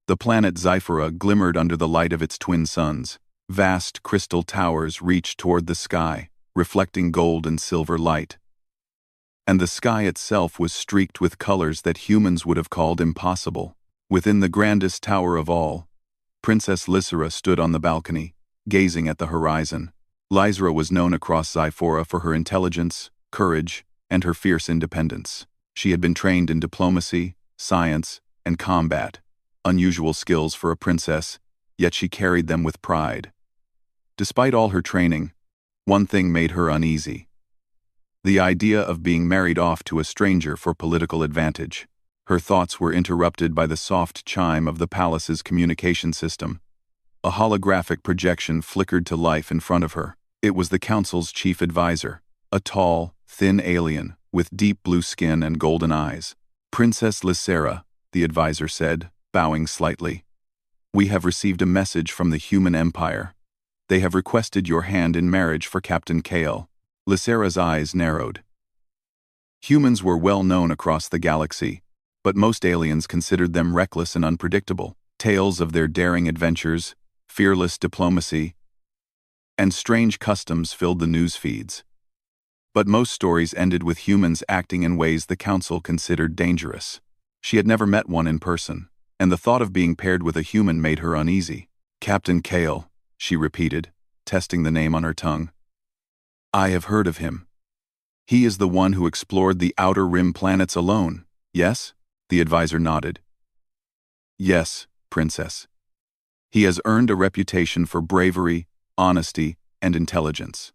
The planet Zyphora glimmered under the light of its twin suns. Vast crystal towers reached toward the sky, reflecting gold and silver light. And the sky itself was streaked with colors that humans would have called impossible. Within the grandest tower of all, Princess Lysera stood on the balcony, gazing at the horizon. Lysera was known across Zyphora for her intelligence, courage, and her fierce independence. She had been trained in diplomacy, science, and combat, unusual skills for a princess, yet she carried them with pride. Despite all her training, one thing made her uneasy: the idea of being married off to a stranger for political advantage. Her thoughts were interrupted by the soft chime of the palace's communication system. A holographic projection flickered to life in front of her. It was the council's chief advisor, a tall, thin alien with deep blue skin and golden eyes. "Princess Lysera," the advisor said, bowing slightly. "We have received a message from the human empire. They have requested your hand in marriage for Captain Kale." Lysera's eyes narrowed. Humans were well known across the galaxy, but most aliens considered them reckless and unpredictable. Tales of their daring adventures, fearless diplomacy, and strange customs filled the news feeds. But most stories ended with humans acting in ways the council considered dangerous. She had never met one in person, and the thought of being paired with a human made her uneasy. "Captain Kale," she repeated, testing the name on her tongue. "I have heard of him. He is the one who explored the outer rim planets alone, yes?" The advisor nodded. "Yes, Princess. He has earned a reputation for bravery, honesty, and intelligence.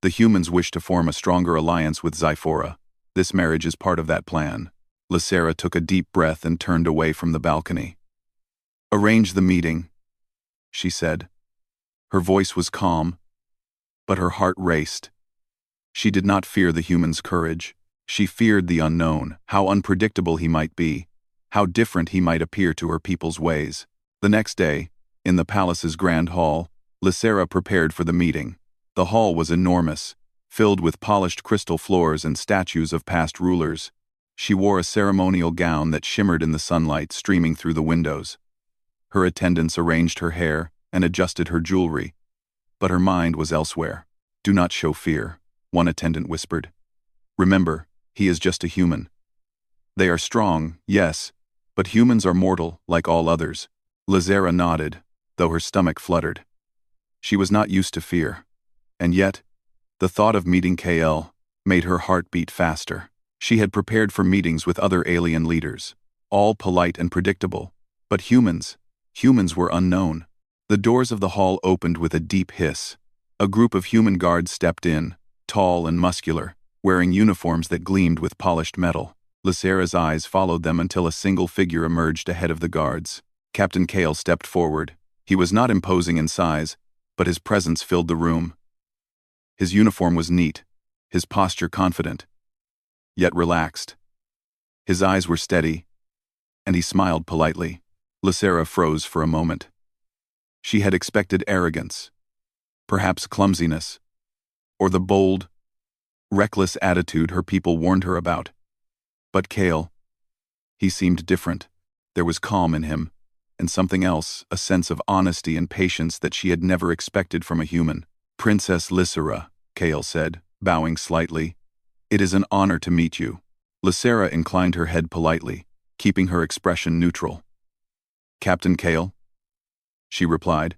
The humans wish to form a stronger alliance with Zyphora. This marriage is part of that plan." Lysera took a deep breath and turned away from the balcony. "Arrange the meeting," she said. Her voice was calm, but her heart raced. She did not fear the human's courage. She feared the unknown, how unpredictable he might be, how different he might appear to her people's ways. The next day, in the palace's grand hall, Lysera prepared for the meeting. The hall was enormous, filled with polished crystal floors and statues of past rulers. She wore a ceremonial gown that shimmered in the sunlight streaming through the windows. Her attendants arranged her hair and adjusted her jewelry, but her mind was elsewhere. "Do not show fear," one attendant whispered. "Remember, he is just a human. They are strong, yes, but humans are mortal, like all others." Lysera nodded, though her stomach fluttered. She was not used to fear, and yet, the thought of meeting KL made her heart beat faster. She had prepared for meetings with other alien leaders, all polite and predictable, but humans were unknown. The doors of the hall opened with a deep hiss. A group of human guards stepped in, tall and muscular, wearing uniforms that gleamed with polished metal. Lysera's eyes followed them until a single figure emerged ahead of the guards. Captain Kale stepped forward. He was not imposing in size, but his presence filled the room. His uniform was neat, his posture confident, yet relaxed. His eyes were steady, and he smiled politely. Lysera froze for a moment. She had expected arrogance, perhaps clumsiness, or the bold, reckless attitude her people warned her about. But Kale, he seemed different. There was calm in him, and something else, a sense of honesty and patience that she had never expected from a human. "Princess Lysera," Kale said, bowing slightly. "It is an honor to meet you." Lysera inclined her head politely, keeping her expression neutral. "Captain Kale," she replied,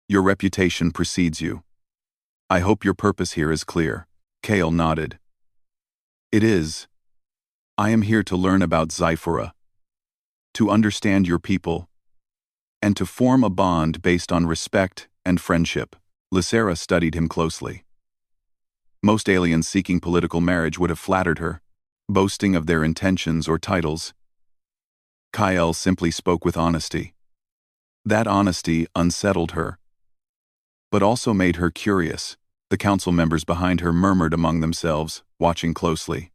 "your reputation precedes you. I hope your purpose here is clear." Kale nodded. "It is. I am here to learn about Zyphora, to understand your people, and to form a bond based on respect and friendship." Lysera studied him closely. Most aliens seeking political marriage would have flattered her, boasting of their intentions or titles. Kyle simply spoke with honesty. That honesty unsettled her, but also made her curious. The council members behind her murmured among themselves, watching closely.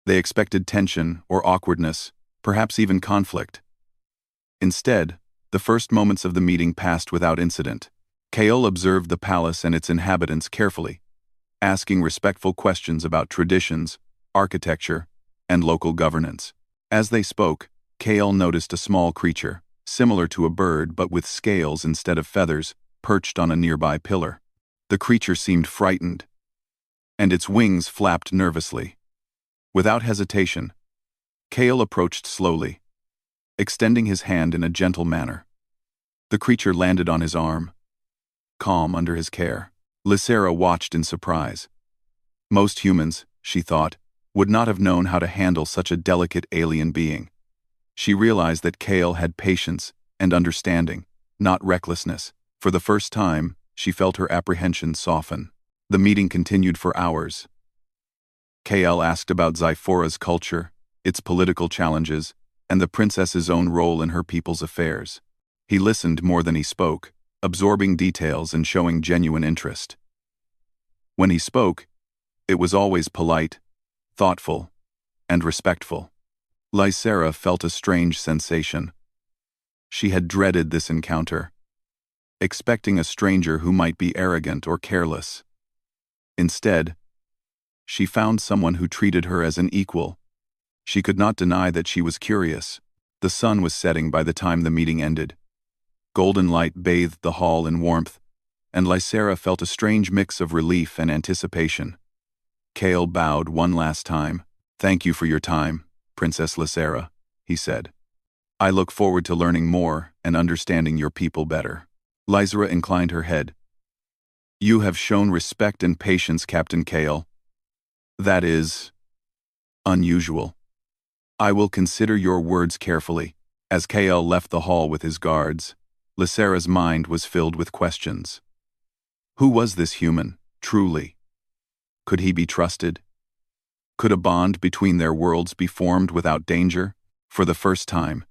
They expected tension or awkwardness, perhaps even conflict. Instead, the first moments of the meeting passed without incident. Kaol observed the palace and its inhabitants carefully, asking respectful questions about traditions, architecture, and local governance. As they spoke, Kale noticed a small creature, similar to a bird but with scales instead of feathers, perched on a nearby pillar. The creature seemed frightened, and its wings flapped nervously. Without hesitation, Kale approached slowly, extending his hand in a gentle manner. The creature landed on his arm, calm under his care. Lysera watched in surprise. Most humans, she thought, would not have known how to handle such a delicate alien being. She realized that Kale had patience and understanding, not recklessness. For the first time, she felt her apprehension soften. The meeting continued for hours. Kale asked about Zyphora's culture, its political challenges, and the princess's own role in her people's affairs. He listened more than he spoke, absorbing details and showing genuine interest. When he spoke, it was always polite, thoughtful, and respectful. Lysera felt a strange sensation. She had dreaded this encounter, expecting a stranger who might be arrogant or careless. Instead, she found someone who treated her as an equal. She could not deny that she was curious. The sun was setting by the time the meeting ended. Golden light bathed the hall in warmth, and Lysera felt a strange mix of relief and anticipation. Kale bowed one last time. "Thank you for your time, Princess Lysera," he said. "I look forward to learning more and understanding your people better." Lysera inclined her head. "You have shown respect and patience, Captain Kale. That is unusual. I will consider your words carefully." As Kale left the hall with his guards, Lysera's mind was filled with questions. Who was this human, truly? Could he be trusted? Could a bond between their worlds be formed without danger? For the first time,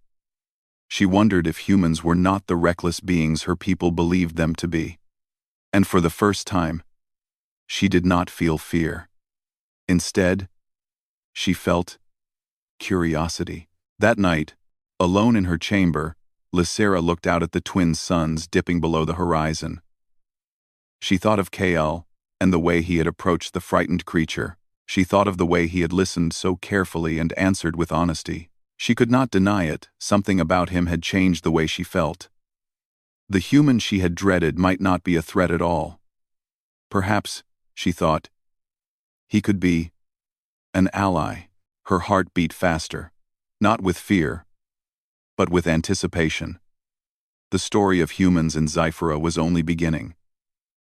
she wondered if humans were not the reckless beings her people believed them to be. And for the first time, she did not feel fear. Instead, she felt curiosity. That night, alone in her chamber, Lysera looked out at the twin suns dipping below the horizon. She thought of Kale and the way he had approached the frightened creature. She thought of the way he had listened so carefully and answered with honesty. She could not deny it, something about him had changed the way she felt. The human she had dreaded might not be a threat at all. Perhaps, she thought, he could be an ally. Her heart beat faster, not with fear, but with anticipation. The story of humans in Zyphora was only beginning.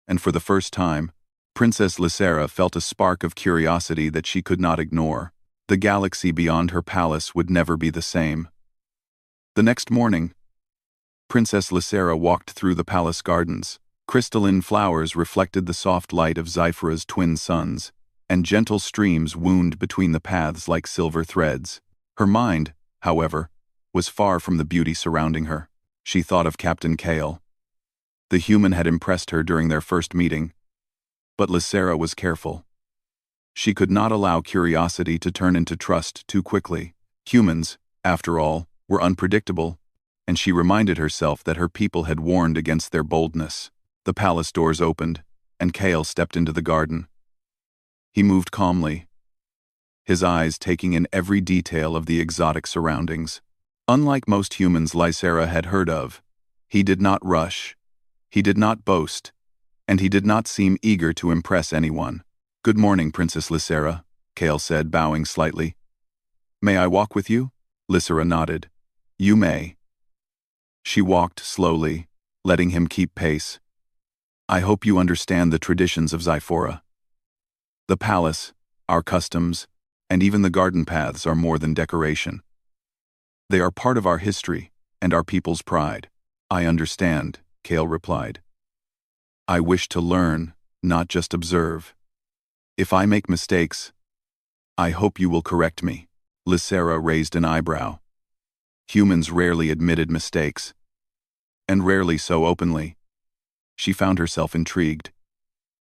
And for the first time, Princess Lysera felt a spark of curiosity that she could not ignore. The galaxy beyond her palace would never be the same. The next morning, Princess Lysera walked through the palace gardens. Crystalline flowers reflected the soft light of Zyphora's twin suns, and gentle streams wound between the paths like silver threads. Her mind, however, was far from the beauty surrounding her. She thought of Captain Kale. The human had impressed her during their first meeting, but Lysera was careful. She could not allow curiosity to turn into trust too quickly. Humans, after all, were unpredictable, and she reminded herself that her people had warned against their boldness. The palace doors opened, and Kale stepped into the garden. He moved calmly, his eyes taking in every detail of the exotic surroundings. Unlike most humans Lysera had heard of, he did not rush, he did not boast, and he did not seem eager to impress anyone. "Good morning, Princess Lysera," Kale said, bowing slightly. "May I walk with you?" Lysera nodded. "You may." She walked slowly, letting him keep pace. "I hope you understand the traditions of Zyphora. The palace, our customs, and even the garden paths are more than decoration. They are part of our history and our people's pride." "I understand," Kale replied. "I wish to learn, not just observe. If I make mistakes, I hope you will correct me." Lysera raised an eyebrow. Humans rarely admitted mistakes, and rarely so openly. She found herself intrigued.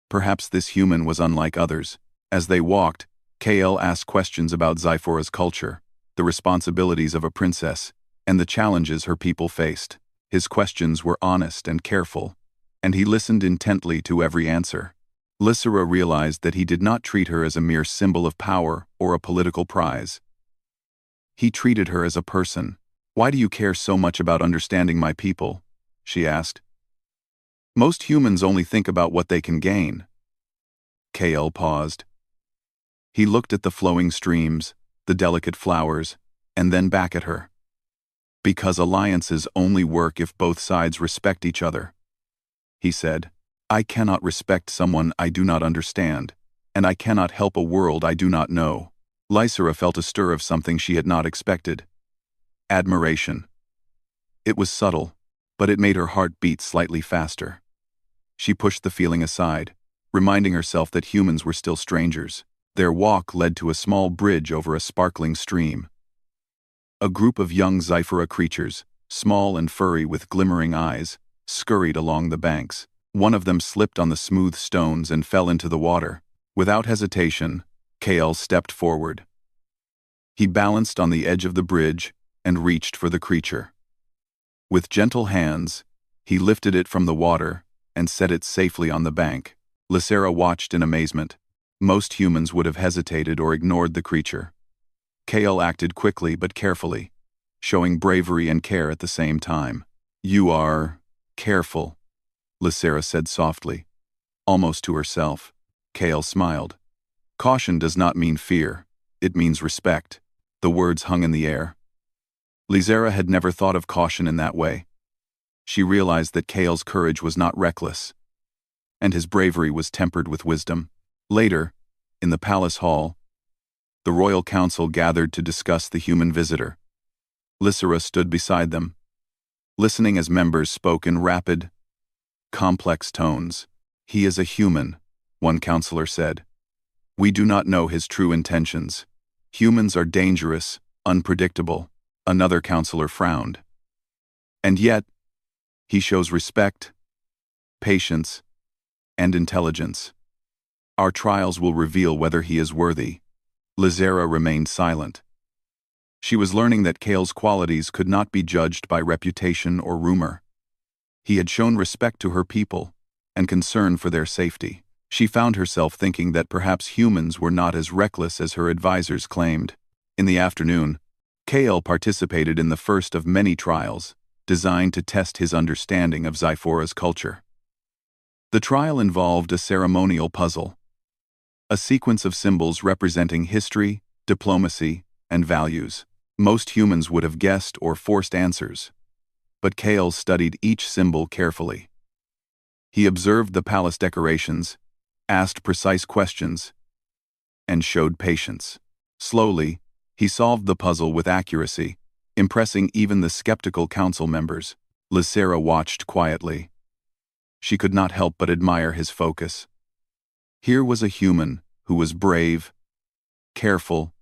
Perhaps this human was unlike others. As they walked, Kale asked questions about Zyphora's culture, the responsibilities of a princess, and the challenges her people faced. His questions were honest and careful, and he listened intently to every answer. Lysera realized that he did not treat her as a mere symbol of power or a political prize. He treated her as a person. "Why do you care so much about understanding my people?" she asked. "Most humans only think about what they can gain." Kael paused. He looked at the flowing streams, the delicate flowers, and then back at her. "Because alliances only work if both sides respect each other," he said. "I cannot respect someone I do not understand, and I cannot help a world I do not know." Lysera felt a stir of something she had not expected. Admiration. It was subtle, but it made her heart beat slightly faster. She pushed the feeling aside, reminding herself that humans were still strangers. Their walk led to a small bridge over a sparkling stream. A group of young Sci-Fi creatures, small and furry with glimmering eyes, scurried along the banks. One of them slipped on the smooth stones and fell into the water. Without hesitation, Kael stepped forward. He balanced on the edge of the bridge and reached for the creature. With gentle hands, he lifted it from the water and set it safely on the bank. Lysera watched in amazement. Most humans would have hesitated or ignored the creature. Kael acted quickly but carefully, showing bravery and care at the same time. "You are careful," Lysera said softly, almost to herself. Kael smiled. "Caution does not mean fear, it means respect." The words hung in the air. Lysera had never thought of caution in that way. She realized that Kael's courage was not reckless, and his bravery was tempered with wisdom. Later, in the palace hall, the royal council gathered to discuss the human visitor. Lysera stood beside them, listening as members spoke in rapid, complex tones. "He is a human," one counselor said. "We do not know his true intentions. Humans are dangerous, unpredictable," another counselor frowned. "And yet, he shows respect, patience, and intelligence. Our trials will reveal whether he is worthy." Lysera remained silent. She was learning that Kael's qualities could not be judged by reputation or rumor. He had shown respect to her people and concern for their safety. She found herself thinking that perhaps humans were not as reckless as her advisors claimed. In the afternoon, Kael participated in the first of many trials, designed to test his understanding of Zyphora's culture. The trial involved a ceremonial puzzle, a sequence of symbols representing history, diplomacy, and values. Most humans would have guessed or forced answers, but Kael studied each symbol carefully. He observed the palace decorations, asked precise questions, and showed patience. Slowly, he solved the puzzle with accuracy, impressing even the skeptical council members. Lysera watched quietly. She could not help but admire his focus. Here was a human who was brave, careful,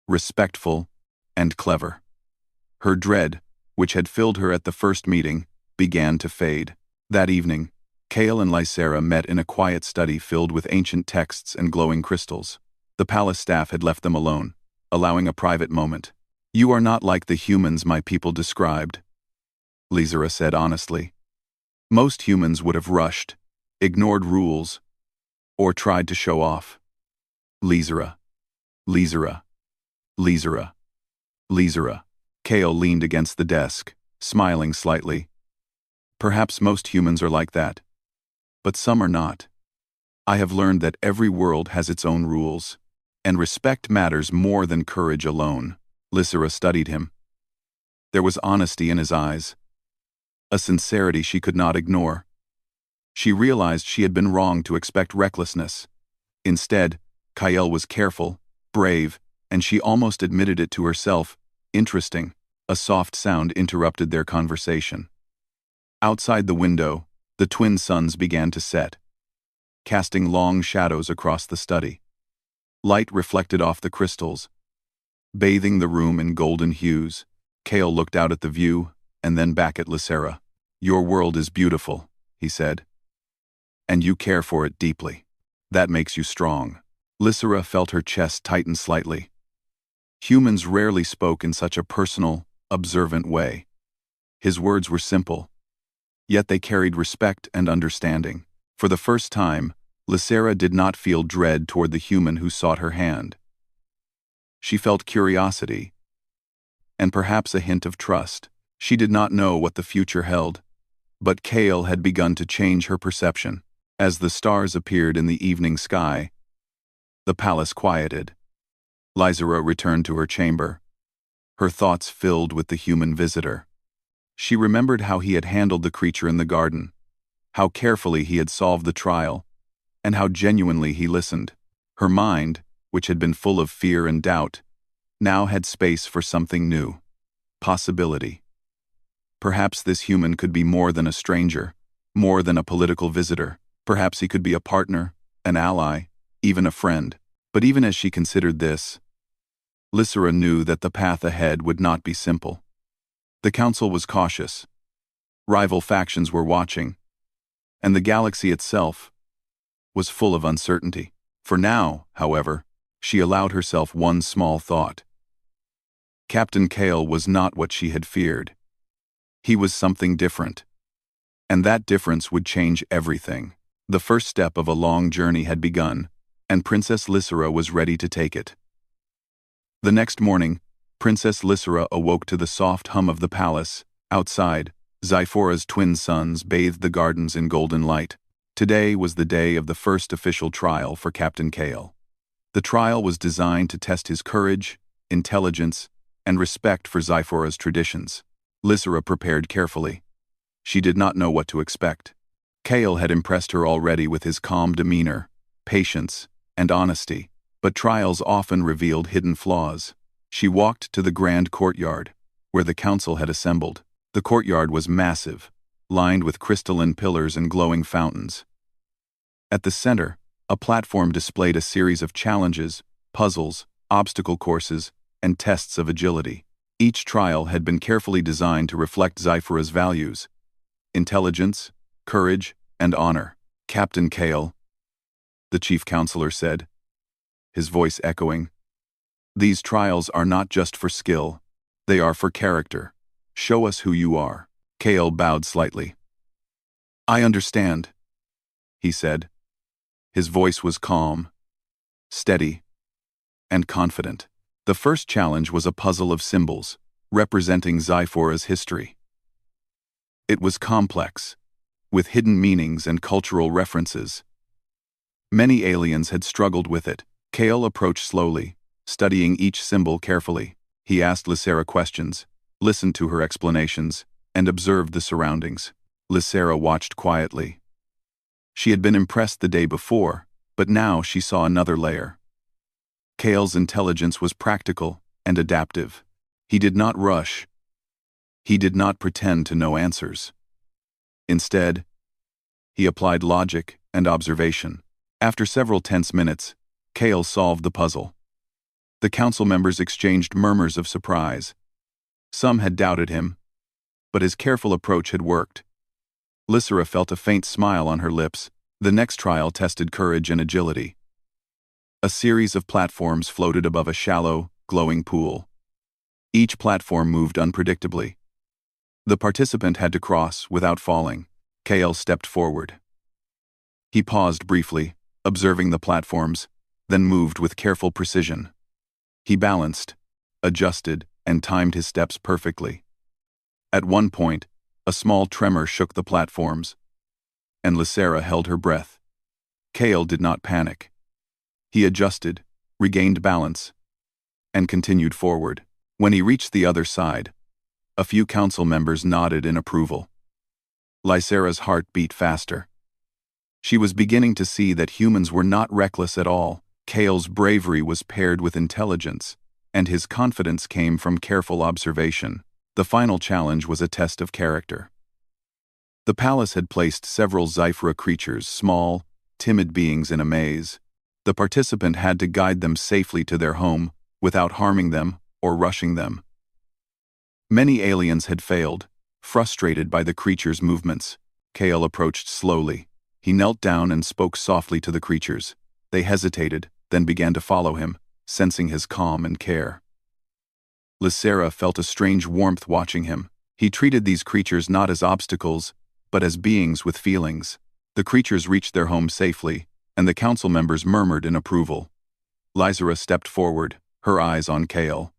respectful, and clever. Her dread, which had filled her at the first meeting, began to fade. That evening, Kael and Lysera met in a quiet study filled with ancient texts and glowing crystals. The palace staff had left them alone, allowing a private moment. "You are not like the humans my people described," Lysera said honestly. "Most humans would have rushed, ignored rules, or tried to show off." Lysera, Lysera, Lysera, Lysera. Kael leaned against the desk, smiling slightly. "Perhaps most humans are like that, but some are not. I have learned that every world has its own rules, and respect matters more than courage alone." Lysera studied him. There was honesty in his eyes, a sincerity she could not ignore. She realized she had been wrong to expect recklessness. Instead, Kael was careful, brave, and she almost admitted it to herself. "Interesting." A soft sound interrupted their conversation. Outside the window, the twin suns began to set, casting long shadows across the study. Light reflected off the crystals, bathing the room in golden hues. Kael looked out at the view, and then back at Lysera. "Your world is beautiful," he said, "and you care for it deeply. That makes you strong." Lysera felt her chest tighten slightly. Humans rarely spoke in such a personal, observant way. His words were simple, yet they carried respect and understanding. For the first time, Lysera did not feel dread toward the human who sought her hand. She felt curiosity, and perhaps a hint of trust. She did not know what the future held, but Kale had begun to change her perception. As the stars appeared in the evening sky, the palace quieted. Lysera returned to her chamber, her thoughts filled with the human visitor. She remembered how he had handled the creature in the garden, how carefully he had solved the trial, and how genuinely he listened. Her mind, which had been full of fear and doubt, now had space for something new. Possibility. Perhaps this human could be more than a stranger, more than a political visitor. Perhaps he could be a partner, an ally, even a friend. But even as she considered this, Lysera knew that the path ahead would not be simple. The council was cautious. Rival factions were watching, and the galaxy itself was full of uncertainty. For now, however, she allowed herself one small thought. Captain Kale was not what she had feared. He was something different, and that difference would change everything. The first step of a long journey had begun, and Princess Lysera was ready to take it. The next morning, Princess Lysera awoke to the soft hum of the palace. Outside, Zyphora's twin suns bathed the gardens in golden light. Today was the day of the first official trial for Captain Kale. The trial was designed to test his courage, intelligence, and respect for Zyphora's traditions. Lysera prepared carefully. She did not know what to expect. Kale had impressed her already with his calm demeanor, patience, and honesty, but trials often revealed hidden flaws. She walked to the grand courtyard, where the council had assembled. The courtyard was massive, lined with crystalline pillars and glowing fountains. At the center, a platform displayed a series of challenges, puzzles, obstacle courses, and tests of agility. Each trial had been carefully designed to reflect Zyphora's values: intelligence, courage, and honor. Captain Kale, the chief counselor said, his voice echoing, "These trials are not just for skill, they are for character. Show us who you are." Kale bowed slightly. "I understand," he said. His voice was calm, steady, and confident. The first challenge was a puzzle of symbols, representing Zyphora's history. It was complex, with hidden meanings and cultural references. Many aliens had struggled with it. Kale approached slowly, studying each symbol carefully. He asked Lysera questions, listened to her explanations, and observed the surroundings. Lysera watched quietly. She had been impressed the day before, but now she saw another layer. Kale's intelligence was practical and adaptive. He did not rush. He did not pretend to know answers. Instead, he applied logic and observation. After several tense minutes, Kale solved the puzzle. The council members exchanged murmurs of surprise. Some had doubted him, but his careful approach had worked. Lysera felt a faint smile on her lips. The next trial tested courage and agility. A series of platforms floated above a shallow, glowing pool. Each platform moved unpredictably. The participant had to cross without falling. Kale stepped forward. He paused briefly, observing the platforms, then moved with careful precision. He balanced, adjusted, and timed his steps perfectly. At one point, a small tremor shook the platforms, and Lysera held her breath. Kale did not panic. He adjusted, regained balance, and continued forward. When he reached the other side, a few council members nodded in approval. Lysera's heart beat faster. She was beginning to see that humans were not reckless at all. Kale's bravery was paired with intelligence, and his confidence came from careful observation. The final challenge was a test of character. The palace had placed several Zyphora creatures, small, timid beings in a maze. The participant had to guide them safely to their home without harming them or rushing them. Many aliens had failed, frustrated by the creatures' movements. Kale approached slowly. He knelt down and spoke softly to the creatures. They hesitated, then began to follow him, sensing his calm and care. Lysera felt a strange warmth watching him. He treated these creatures not as obstacles, but as beings with feelings. The creatures reached their home safely, and the council members murmured in approval. Lysera stepped forward, her eyes on Kale.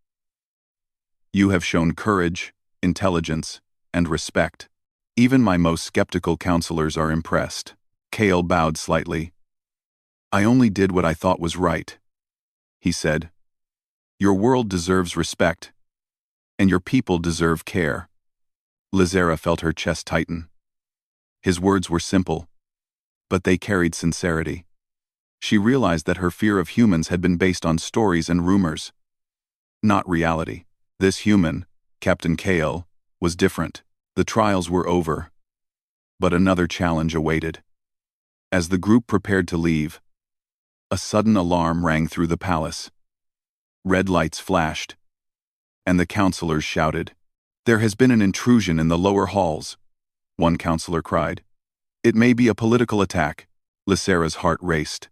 You have shown courage, intelligence, and respect. Even my most skeptical counselors are impressed. Kale bowed slightly. I only did what I thought was right, he said. Your world deserves respect, and your people deserve care. Lizera felt her chest tighten. His words were simple, but they carried sincerity. She realized that her fear of humans had been based on stories and rumors, not reality. This human, Captain Kale, was different. The trials were over, but another challenge awaited. As the group prepared to leave, a sudden alarm rang through the palace. Red lights flashed, and the counselors shouted. There has been an intrusion in the lower halls, one counselor cried. It may be a political attack. Lysera's heart raced.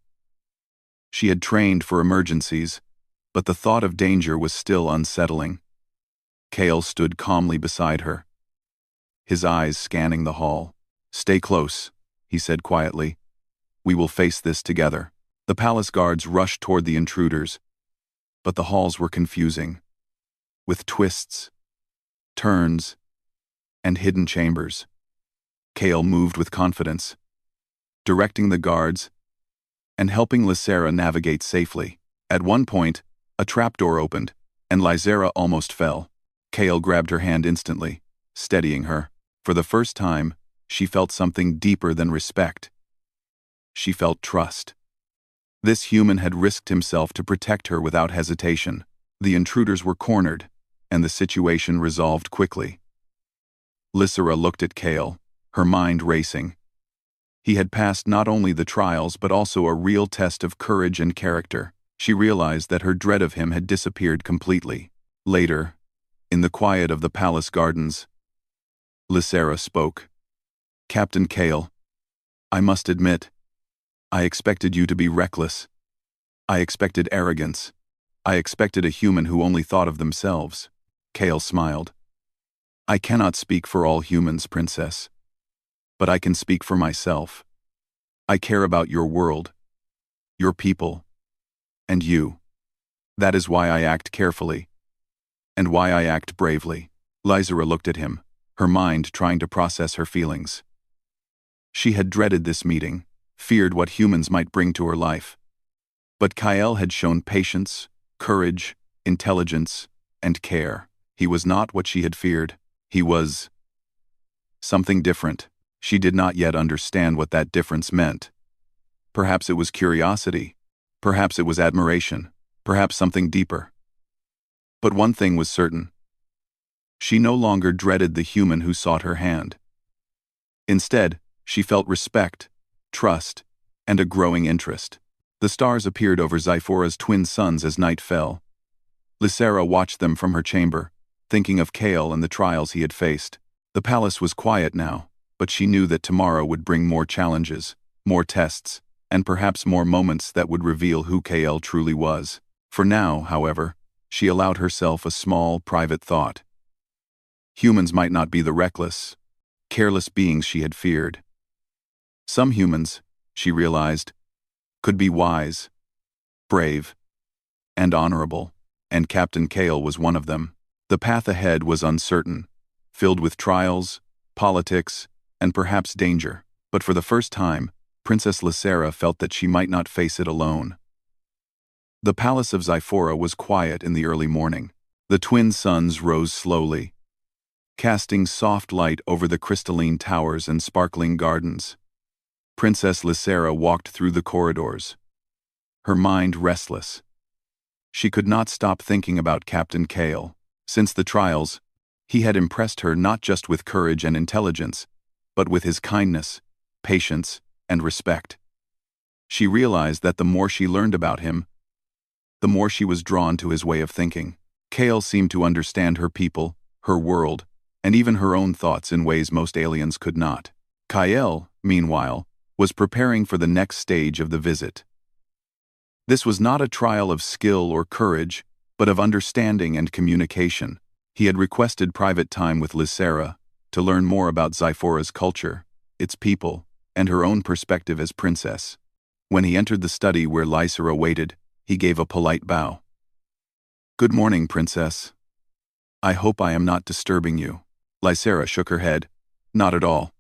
She had trained for emergencies, but the thought of danger was still unsettling. Kale stood calmly beside her, his eyes scanning the hall. Stay close, he said quietly. We will face this together. The palace guards rushed toward the intruders, but the halls were confusing, with twists, turns, and hidden chambers. Kale moved with confidence, directing the guards and helping Lysera navigate safely. At one point, a trapdoor opened, and Lysera almost fell. Kale grabbed her hand instantly, steadying her. For the first time, she felt something deeper than respect. She felt trust. This human had risked himself to protect her without hesitation. The intruders were cornered, and the situation resolved quickly. Lysera looked at Kale, her mind racing. He had passed not only the trials but also a real test of courage and character. She realized that her dread of him had disappeared completely. Later, in the quiet of the palace gardens, Lysera spoke. Captain Kale, I must admit, I expected you to be reckless. I expected arrogance. I expected a human who only thought of themselves. Kale smiled. I cannot speak for all humans, Princess. But I can speak for myself. I care about your world, your people, and you. That is why I act carefully, and why I act bravely. Lysera looked at him, her mind trying to process her feelings. She had dreaded this meeting, feared what humans might bring to her life. But Kyle had shown patience, courage, intelligence, and care. He was not what she had feared. He was something different. She did not yet understand what that difference meant. Perhaps it was curiosity. Perhaps it was admiration. Perhaps something deeper. But one thing was certain. She no longer dreaded the human who sought her hand. Instead, she felt respect, trust, and a growing interest. The stars appeared over Zyphora's twin suns as night fell. Lysera watched them from her chamber, thinking of Kale and the trials he had faced. The palace was quiet now, but she knew that tomorrow would bring more challenges, more tests, and perhaps more moments that would reveal who Kale truly was. For now, however, she allowed herself a small, private thought. Humans might not be the reckless, careless beings she had feared. Some humans, she realized, could be wise, brave, and honorable, and Captain Kale was one of them. The path ahead was uncertain, filled with trials, politics, and perhaps danger, but for the first time, Princess Lysera felt that she might not face it alone. The palace of Zyphora was quiet in the early morning. The twin suns rose slowly, casting soft light over the crystalline towers and sparkling gardens. Princess Lysera walked through the corridors, her mind restless. She could not stop thinking about Captain Kale. Since the trials, he had impressed her not just with courage and intelligence, but with his kindness, patience, and respect. She realized that the more she learned about him, the more she was drawn to his way of thinking. Kale seemed to understand her people, her world, and even her own thoughts in ways most aliens could not. Kyle, meanwhile, was preparing for the next stage of the visit. This was not a trial of skill or courage, but of understanding and communication. He had requested private time with Lysera to learn more about Zyphora's culture, its people, and her own perspective as princess. When he entered the study where Lysera waited, he gave a polite bow. "Good morning, Princess. I hope I am not disturbing you. Lysera shook her head. Not at all.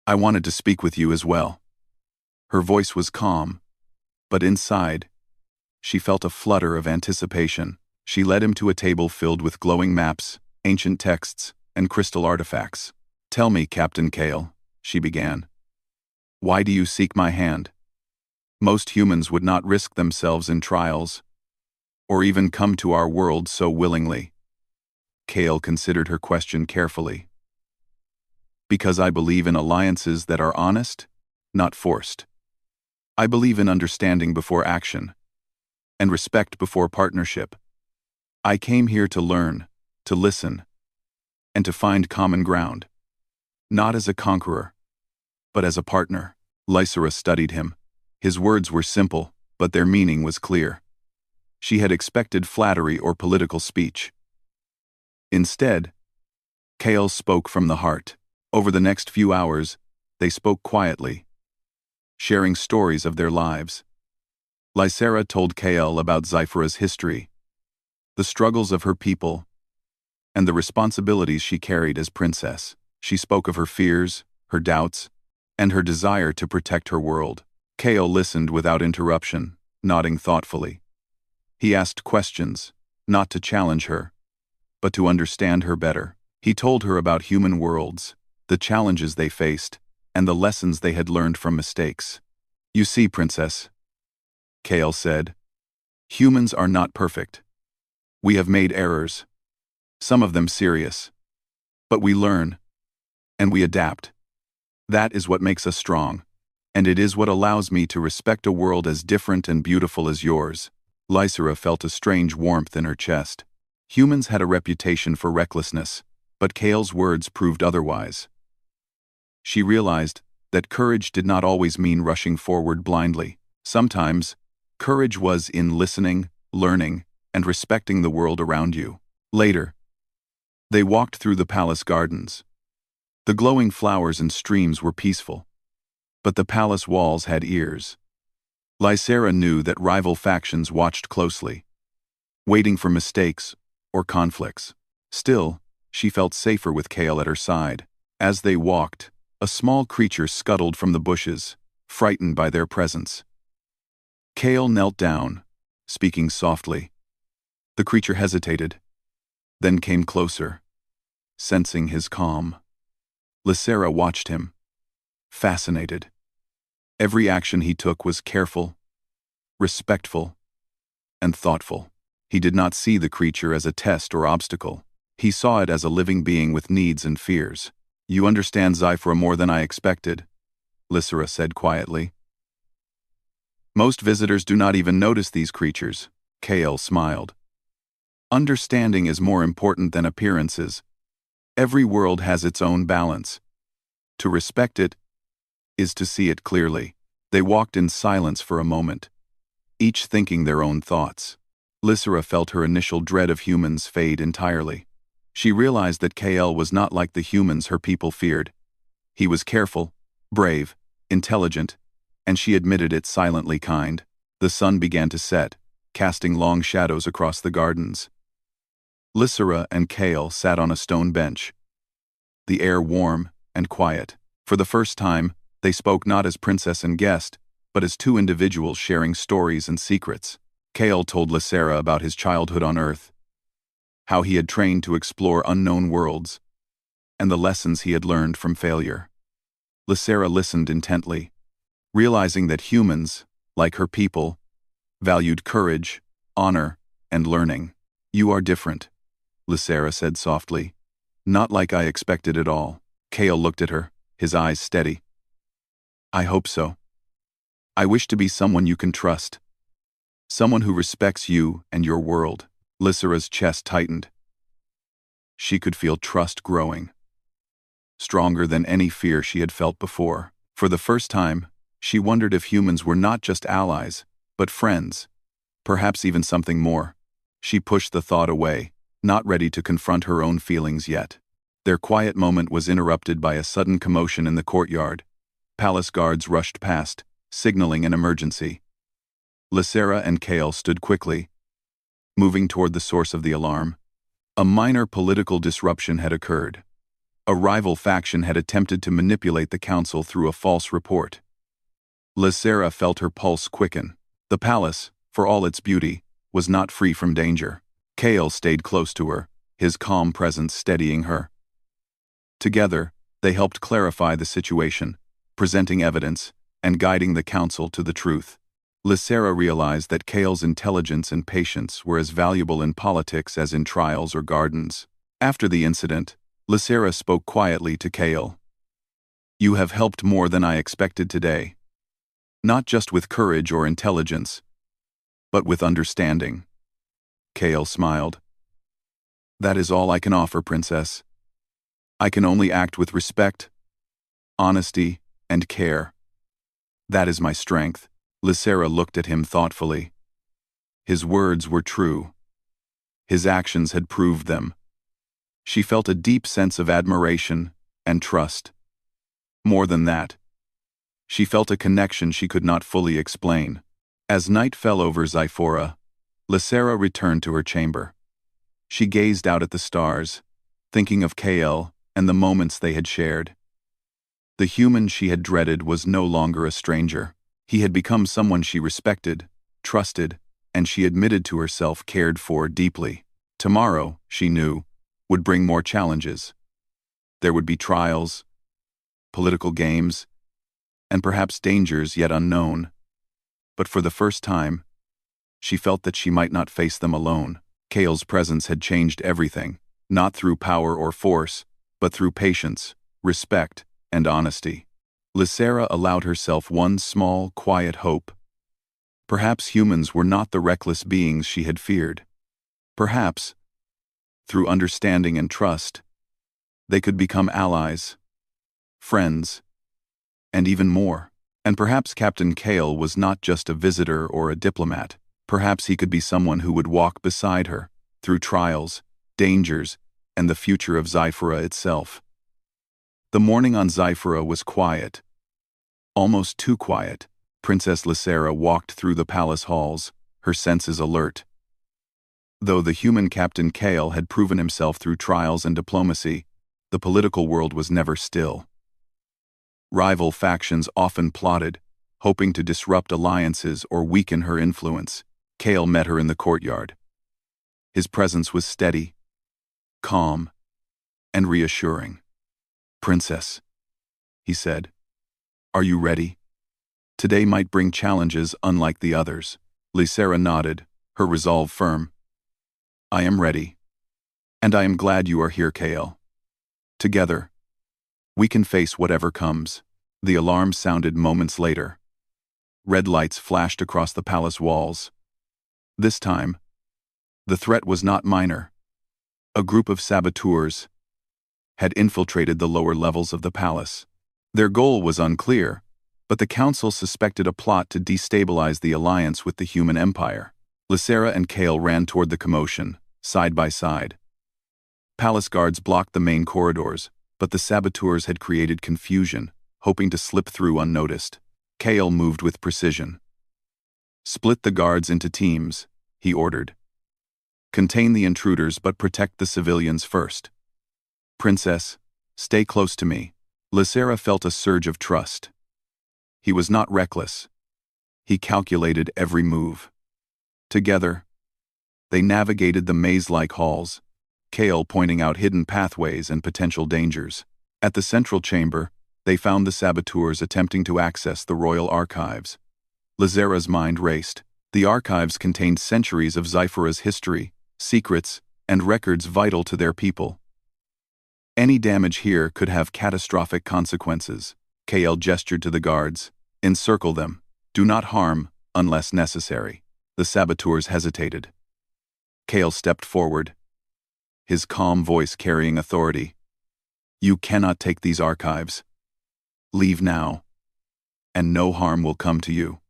I wanted to speak with you as well. Her voice was calm, but inside, she felt a flutter of anticipation. She led him to a table filled with glowing maps, ancient texts, and crystal artifacts. Tell me, Captain Kale, she began. Why do you seek my hand? Most humans would not risk themselves in trials, or even come to our world so willingly. Kale considered her question carefully. Because I believe in alliances that are honest, not forced. I believe in understanding before action, and respect before partnership. I came here to learn, to listen, and to find common ground. Not as a conqueror, but as a partner. Lysera studied him. His words were simple, but their meaning was clear. She had expected flattery or political speech. Instead, Kale spoke from the heart. Over the next few hours, they spoke quietly, sharing stories of their lives. Lysera told Kale about Zyphra's history, the struggles of her people, and the responsibilities she carried as princess. She spoke of her fears, her doubts, and her desire to protect her world. Kale listened without interruption, nodding thoughtfully. He asked questions, not to challenge her, but to understand her better. He told her about human worlds, the challenges they faced, and the lessons they had learned from mistakes. You see, Princess, Kale said, humans are not perfect. We have made errors, some of them serious. But we learn, and we adapt. That is what makes us strong, and it is what allows me to respect a world as different and beautiful as yours. Lysera felt a strange warmth in her chest. Humans had a reputation for recklessness, but Kale's words proved otherwise. She realized that courage did not always mean rushing forward blindly. Sometimes, courage was in listening, learning, and respecting the world around you. Later, they walked through the palace gardens. The glowing flowers and streams were peaceful, but the palace walls had ears. Lysera knew that rival factions watched closely, waiting for mistakes or conflicts. Still, she felt safer with Kale at her side. As they walked, a small creature scuttled from the bushes, frightened by their presence. Kale knelt down, speaking softly. The creature hesitated, then came closer, sensing his calm. Lysera watched him, fascinated. Every action he took was careful, respectful, and thoughtful. He did not see the creature as a test or obstacle. He saw it as a living being with needs and fears. You understand Zyphra more than I expected, Lysera said quietly. Most visitors do not even notice these creatures. Kale smiled. Understanding is more important than appearances. Every world has its own balance. To respect it is to see it clearly. They walked in silence for a moment, each thinking their own thoughts. Lysera felt her initial dread of humans fade entirely. She realized that Kale was not like the humans her people feared. He was careful, brave, intelligent, and she admitted it silently kind. The sun began to set, casting long shadows across the gardens. Lysera and Kale sat on a stone bench, the air warm and quiet. For the first time, they spoke not as princess and guest, but as two individuals sharing stories and secrets. Kale told Lysera about his childhood on Earth, how he had trained to explore unknown worlds, and the lessons he had learned from failure. Lysera listened intently, realizing that humans, like her people, valued courage, honor, and learning. You are different, Lysera said softly. Not like I expected at all. Kale looked at her, his eyes steady. I hope so. I wish to be someone you can trust. Someone who respects you and your world. Lysera's chest tightened. She could feel trust growing, stronger than any fear she had felt before. For the first time, she wondered if humans were not just allies, but friends, perhaps even something more. She pushed the thought away, not ready to confront her own feelings yet. Their quiet moment was interrupted by a sudden commotion in the courtyard. Palace guards rushed past, signaling an emergency. Lysera and Kale stood quickly, moving toward the source of the alarm. A minor political disruption had occurred. A rival faction had attempted to manipulate the council through a false report. Lysera felt her pulse quicken. The palace, for all its beauty, was not free from danger. Kale stayed close to her, his calm presence steadying her. Together, they helped clarify the situation, presenting evidence, and guiding the council to the truth. Lysera realized that Kale's intelligence and patience were as valuable in politics as in trials or gardens. After the incident, Lysera spoke quietly to Kale. "You have helped more than I expected today. Not just with courage or intelligence, but with understanding." Kale smiled. "That is all I can offer, Princess. I can only act with respect, honesty, and care. That is my strength." Lysera looked at him thoughtfully. His words were true. His actions had proved them. She felt a deep sense of admiration and trust. More than that, she felt a connection she could not fully explain. As night fell over Zyphora, Lysera returned to her chamber. She gazed out at the stars, thinking of Kael and the moments they had shared. The human she had dreaded was no longer a stranger. He had become someone she respected, trusted, and she admitted to herself cared for deeply. Tomorrow, she knew, would bring more challenges. There would be trials, political games, and perhaps dangers yet unknown. But for the first time, she felt that she might not face them alone. Kael's presence had changed everything, not through power or force, but through patience, respect, and honesty. Lysera allowed herself one small, quiet hope. Perhaps humans were not the reckless beings she had feared. Perhaps, through understanding and trust, they could become allies, friends, and even more. And perhaps Captain Kael was not just a visitor or a diplomat. Perhaps he could be someone who would walk beside her, through trials, dangers, and the future of Zyphora itself. The morning on Zyphora was quiet. Almost too quiet. Princess Lysera walked through the palace halls, her senses alert. Though the human Captain Kael had proven himself through trials and diplomacy, the political world was never still. Rival factions often plotted, hoping to disrupt alliances or weaken her influence. Kael met her in the courtyard. His presence was steady, calm, and reassuring. "Princess," he said, "are you ready? Today might bring challenges unlike the others." Lysera nodded, her resolve firm. "I am ready. And I am glad you are here, Kael. Together, we can face whatever comes." The alarm sounded moments later. Red lights flashed across the palace walls. This time, the threat was not minor. A group of saboteurs had infiltrated the lower levels of the palace. Their goal was unclear, but the council suspected a plot to destabilize the alliance with the human empire. Lysera and Kael ran toward the commotion, side by side. Palace guards blocked the main corridors, but the saboteurs had created confusion, hoping to slip through unnoticed. Kael moved with precision. "Split the guards into teams," he ordered. "Contain the intruders but protect the civilians first. Princess, stay close to me." Lysera felt a surge of trust. He was not reckless. He calculated every move. Together, they navigated the maze-like halls, Kael pointing out hidden pathways and potential dangers. At the central chamber, they found the saboteurs attempting to access the royal archives. Lysera's mind raced. The archives contained centuries of Zyphora's history, secrets, and records vital to their people. Any damage here could have catastrophic consequences. Kael gestured to the guards. "Encircle them. Do not harm, unless necessary." The saboteurs hesitated. Kael stepped forward, his calm voice carrying authority. "You cannot take these archives. Leave now, and no harm will come to you."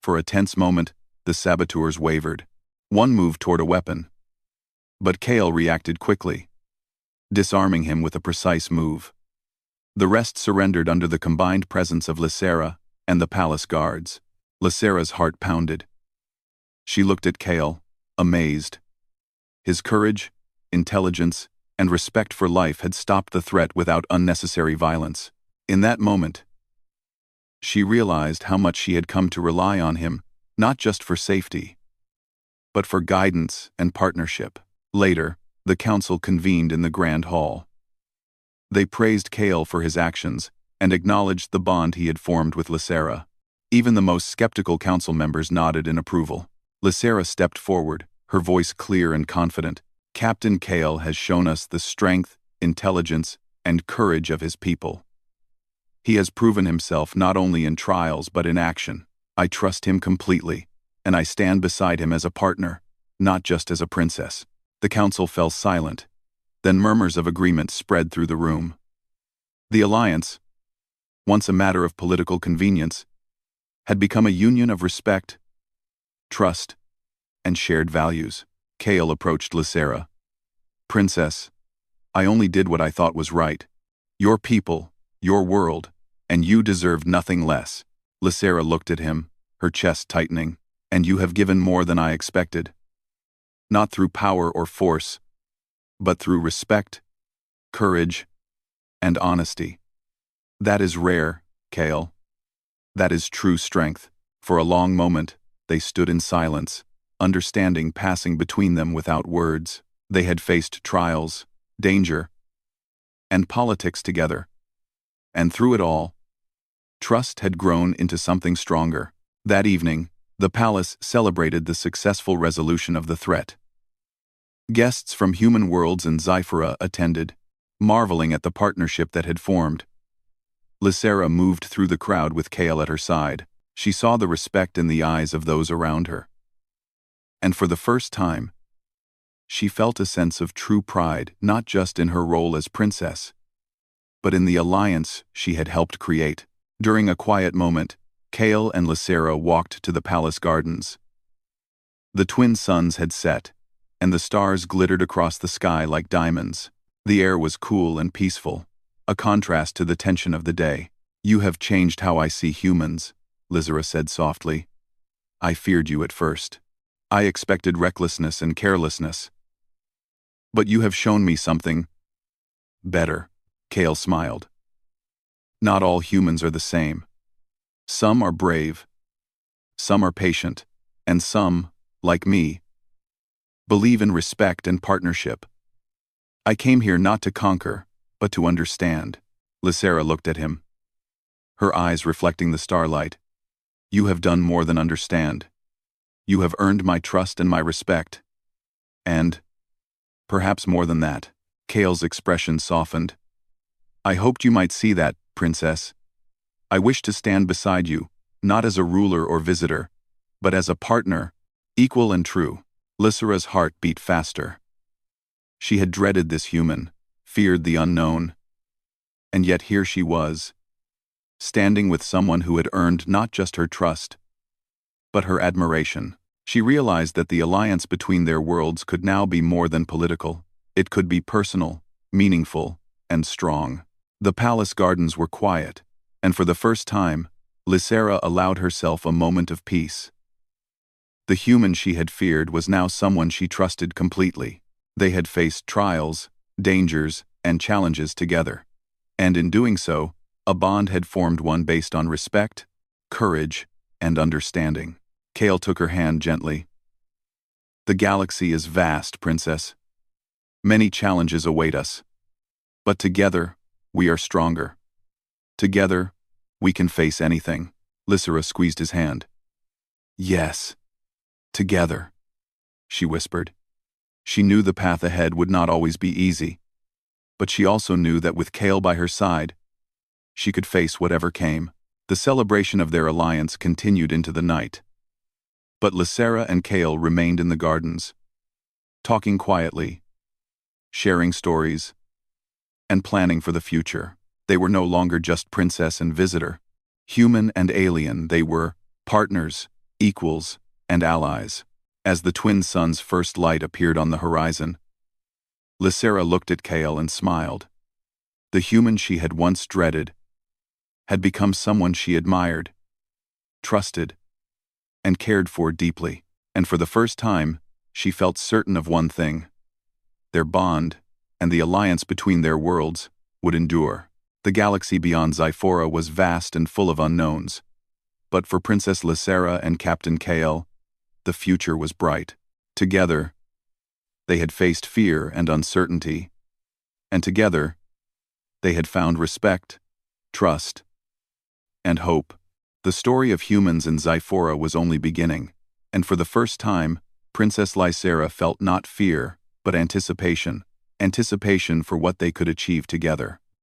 For a tense moment, the saboteurs wavered. One moved toward a weapon. But Kael reacted quickly, disarming him with a precise move. The rest surrendered under the combined presence of Lysera and the palace guards. Lysera's heart pounded. She looked at Kael, amazed. His courage, intelligence, and respect for life had stopped the threat without unnecessary violence. In that moment, she realized how much she had come to rely on him, not just for safety, but for guidance and partnership. Later, the council convened in the Grand Hall. They praised Kale for his actions and acknowledged the bond he had formed with Lysera. Even the most skeptical council members nodded in approval. Lysera stepped forward, her voice clear and confident. Captain Kale has shown us the strength, intelligence, and courage of his people. He has proven himself not only in trials but in action. I trust him completely, and I stand beside him as a partner, not just as a princess. The council fell silent. Then murmurs of agreement spread through the room. The alliance, once a matter of political convenience, had become a union of respect, trust, and shared values. Kale approached Lysera. Princess, I only did what I thought was right. Your people, your world, and you deserve nothing less. Lysera looked at him, her chest tightening. And you have given more than I expected. Not through power or force, but through respect, courage, and honesty. That is rare, Kale. That is true strength. For a long moment, they stood in silence, understanding passing between them without words. They had faced trials, danger, and politics together. And through it all, trust had grown into something stronger. That evening, the palace celebrated the successful resolution of the threat. Guests from human worlds and Sci-Fi attended, marveling at the partnership that had formed. Lysera moved through the crowd with Kale at her side. She saw the respect in the eyes of those around her. And for the first time, she felt a sense of true pride, not just in her role as princess, but in the alliance she had helped create. During a quiet moment, Kale and Lysera walked to the palace gardens. The twin suns had set, and the stars glittered across the sky like diamonds. The air was cool and peaceful, a contrast to the tension of the day. You have changed how I see humans, Lysera said softly. I feared you at first. I expected recklessness and carelessness. But you have shown me something better. Kale smiled. Not all humans are the same. Some are brave, some are patient, and some, like me, believe in respect and partnership. I came here not to conquer, but to understand. Lysera looked at him, her eyes reflecting the starlight. You have done more than understand. You have earned my trust and my respect. And, perhaps more than that, Kale's expression softened. I hoped you might see that, princess. I wish to stand beside you, not as a ruler or visitor, but as a partner, equal and true. Lysera's heart beat faster. She had dreaded this human, feared the unknown. And yet here she was, standing with someone who had earned not just her trust, but her admiration. She realized that the alliance between their worlds could now be more than political. It could be personal, meaningful, and strong. The palace gardens were quiet, and for the first time, Lysera allowed herself a moment of peace. The human she had feared was now someone she trusted completely. They had faced trials, dangers, and challenges together. And in doing so, a bond had formed, one based on respect, courage, and understanding. Kale took her hand gently. The galaxy is vast, princess. Many challenges await us. But together, we are stronger. Together, we can face anything. Lysera squeezed his hand. Yes, together, she whispered. She knew the path ahead would not always be easy, but she also knew that with Kale by her side, she could face whatever came. The celebration of their alliance continued into the night. But Lysera and Kale remained in the gardens, talking quietly, sharing stories, and planning for the future. They were no longer just princess and visitor. Human and alien, they were partners, equals, and allies. As the twin suns' first light appeared on the horizon, Lysera looked at Kale and smiled. The human she had once dreaded had become someone she admired, trusted, and cared for deeply. And for the first time, she felt certain of one thing. their bond, and the alliance between their worlds would endure. The galaxy beyond Zyphora was vast and full of unknowns. But for Princess Lysera and Captain Kale, the future was bright. Together, they had faced fear and uncertainty. And together, they had found respect, trust, and hope. The story of humans in Zyphora was only beginning, and for the first time, Princess Lysera felt not fear, but anticipation for what they could achieve together.